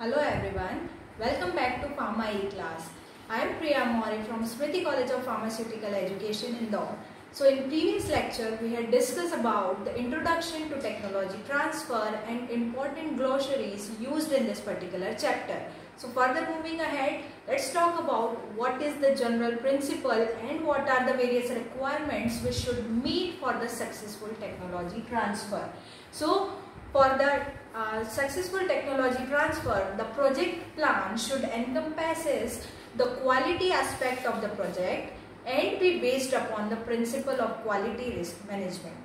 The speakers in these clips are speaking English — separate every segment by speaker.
Speaker 1: Hello everyone, welcome back to Pharma E-Class. I am Priya Mori from Smriti College of Pharmaceutical Education, Indore. So in previous lecture, we had discussed about the introduction to technology transfer and important glossaries used in this particular chapter. So further moving ahead, let's talk about what is the general principle and what are the various requirements which should meet for the successful technology transfer. So for the successful technology transfer, the project plan should encompasses the quality aspect of the project and be based upon the principle of quality risk management.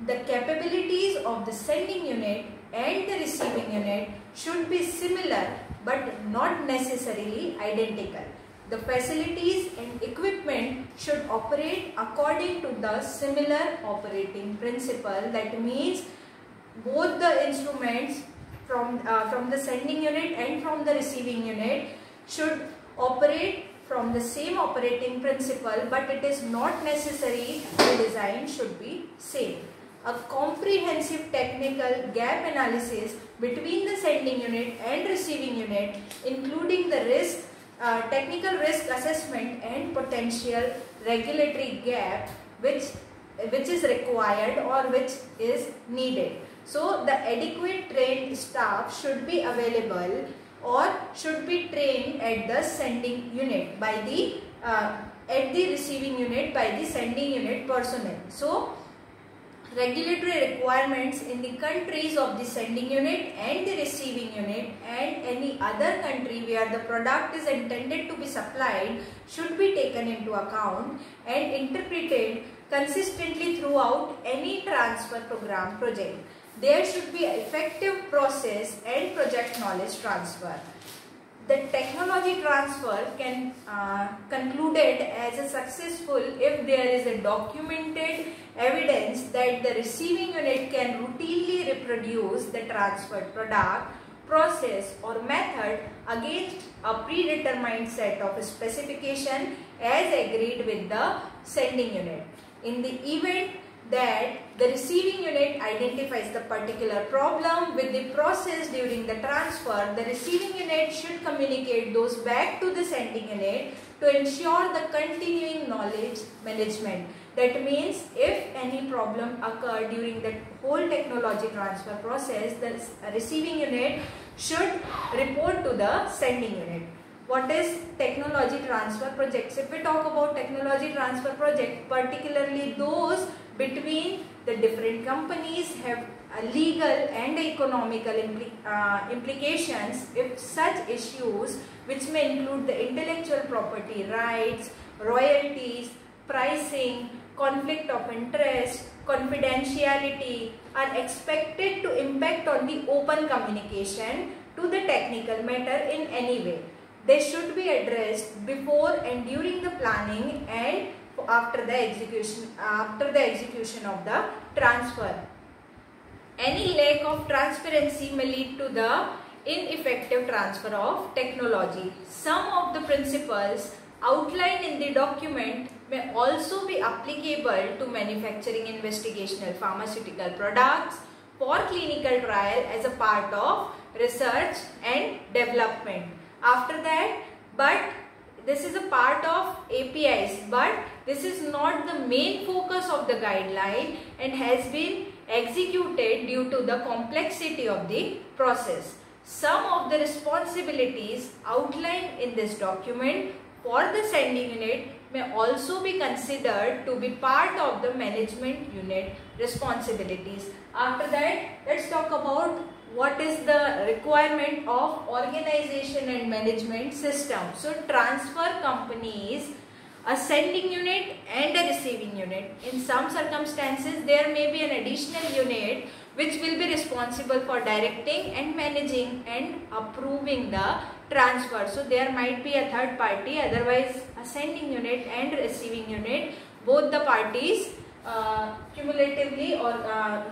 Speaker 1: The capabilities of the sending unit and the receiving unit should be similar but not necessarily identical. The facilities and equipment should operate according to the similar operating principle. That means both the instruments from the sending unit and from the receiving unit should operate from the same operating principle, but it is not necessary the design should be same. A comprehensive technical gap analysis between the sending unit and receiving unit, including the risk, technical risk assessment and potential regulatory gap which is required or which is needed. So the adequate trained staff should be available or should be trained at the sending unit by the at the receiving unit by the sending unit personnel. So regulatory requirements in the countries of the sending unit and the receiving unit and any other country where the product is intended to be supplied should be taken into account and interpreted consistently throughout any transfer program project. There should be effective process and project knowledge transfer. The technology transfer can concluded as a successful if there is a documented evidence that the receiving unit can routinely reproduce the transferred product, process or method against a predetermined set of specification as agreed with the sending unit. In the event that the receiving unit identifies the particular problem with the process during the transfer, the receiving unit should communicate those back to the sending unit to ensure the continuing knowledge management. That means if any problem occurred during the whole technology transfer process, the receiving unit should report to the sending unit. What is technology transfer projects? If we talk about technology transfer project, particularly those between the different companies have legal and economical implications if such issues which may include the intellectual property rights, royalties, pricing, conflict of interest, confidentiality are expected to impact on the open communication to the technical matter in any way. They should be addressed before and during the planning and after the execution of the transfer. Any lack of transparency may lead to the ineffective transfer of technology. Some of the principles outlined in the document may also be applicable to manufacturing investigational pharmaceutical products for clinical trial as a part of research and development. After that, but this is a part of APIs, but this is not the main focus of the guideline and has been executed due to the complexity of the process. Some of the responsibilities outlined in this document for the sending unit may also be considered to be part of the management unit responsibilities. After that, let's talk about what is the requirement of organization and management system. So transfer companies, a sending unit and a receiving unit. In some circumstances, there may be an additional unit which will be responsible for directing and managing and approving the transfer. So there might be a third party, otherwise a sending unit and receiving unit, both the parties cumulatively or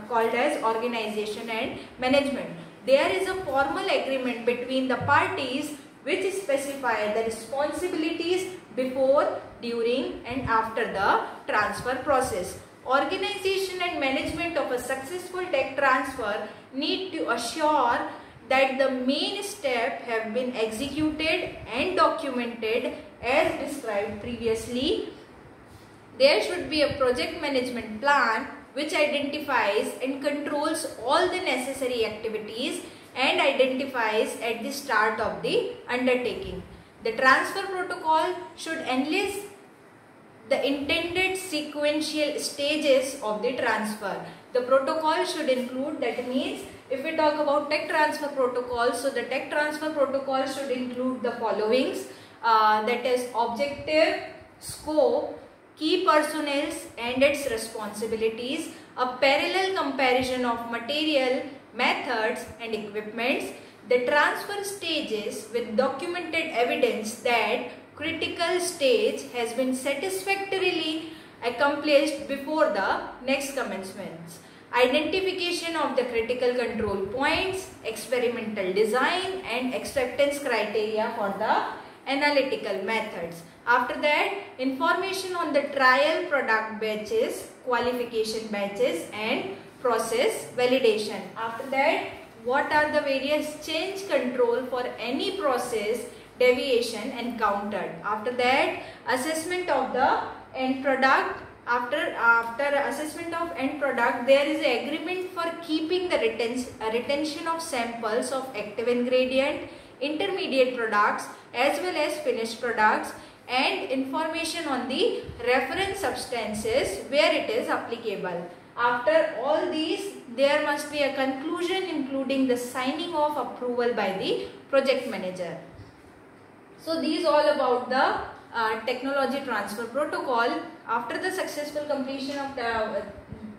Speaker 1: called as organization and management. There is a formal agreement between the parties which specify the responsibilities before, during and after the transfer process. Organization and management of a successful tech transfer need to assure that the main step have been executed and documented as described previously. There should be a project management plan which identifies and controls all the necessary activities and identifies at the start of the undertaking. The transfer protocol should enlist the intended sequential stages of the transfer. The protocol should include, that means if we talk about tech transfer protocol, so the tech transfer protocol should include the followings, that is objective, scope, key personnel and its responsibilities, a parallel comparison of material, methods and equipments, the transfer stages with documented evidence that critical stage has been satisfactorily accomplished before the next commencements, identification of the critical control points, experimental design and acceptance criteria for the analytical methods. After that, information on the trial product batches, qualification batches and process validation. After that, what are the various change control for any process deviation encountered. After that, assessment of the end product. After assessment of end product, there is an agreement for keeping the retention of samples of active ingredient, intermediate products as well as finished products, and information on the reference substances where it is applicable. After all these, there must be a conclusion including the signing of approval by the project manager. So these all about the technology transfer protocol. After the successful completion of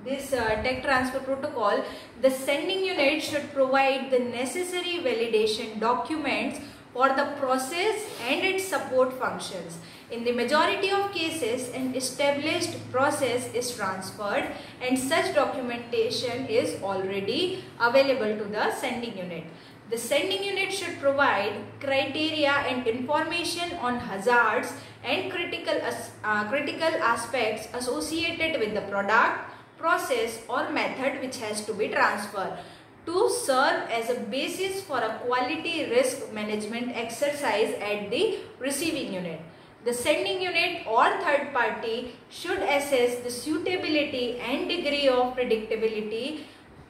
Speaker 1: this tech transfer protocol, the sending unit should provide the necessary validation documents for the process and its support functions. In the majority of cases, an established process is transferred and such documentation is already available to the sending unit. The sending unit should provide criteria and information on hazards and critical aspects associated with the product, process or method which has to be transferred to serve as a basis for a quality risk management exercise at the receiving unit. The sending unit or third party should assess the suitability and degree of predictability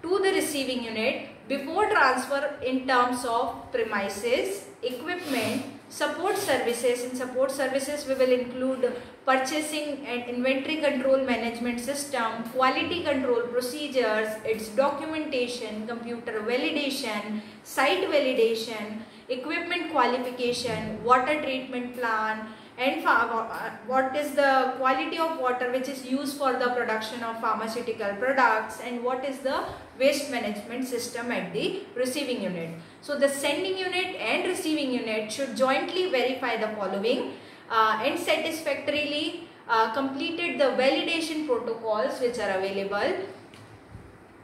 Speaker 1: to the receiving unit before transfer in terms of premises, equipment, support services. In support services, we will include purchasing and inventory control management system, quality control procedures, its documentation, computer validation, site validation, equipment qualification, water treatment plan, and what is the quality of water which is used for the production of pharmaceutical products, and what is the waste management system at the receiving unit. So the sending unit and receiving unit should jointly verify the following and satisfactorily completed the validation protocols which are available.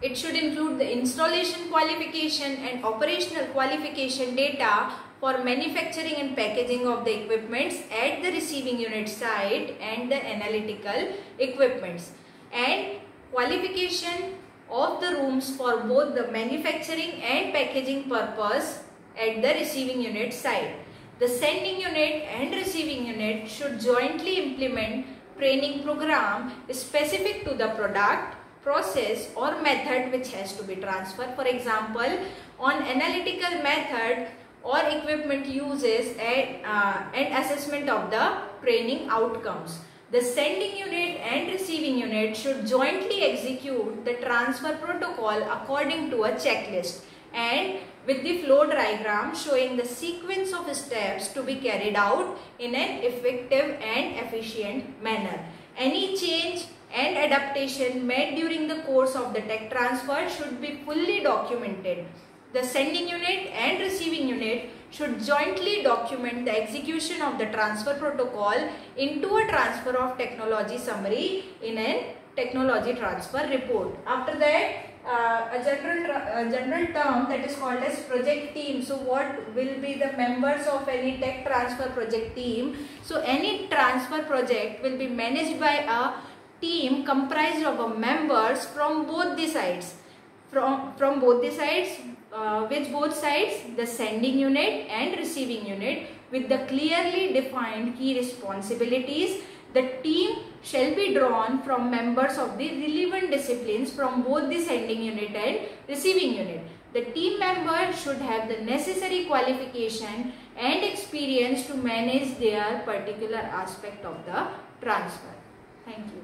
Speaker 1: It should include the installation qualification and operational qualification data for manufacturing and packaging of the equipments at the receiving unit site and the analytical equipments, and qualification of the rooms for both the manufacturing and packaging purpose at the receiving unit site. The sending unit and receiving unit should jointly implement training program specific to the product, process or method which has to be transferred. For example, on analytical method or equipment uses and assessment of the training outcomes. The sending unit and receiving unit should jointly execute the transfer protocol according to a checklist and with the flow diagram showing the sequence of steps to be carried out in an effective and efficient manner. Any change and adaptation made during the course of the tech transfer should be fully documented. The sending unit and receiving unit should jointly document the execution of the transfer protocol into a transfer of technology summary in a technology transfer report. After that, a general term that is called as project team. So what will be the members of any tech transfer project team? So any transfer project will be managed by a team comprised of members from both the sides. From both the sides, which both sides, the sending unit and receiving unit, with the clearly defined key responsibilities. The team shall be drawn from members of the relevant disciplines from both the sending unit and receiving unit. The team members should have the necessary qualification and experience to manage their particular aspect of the transfer. Thank you.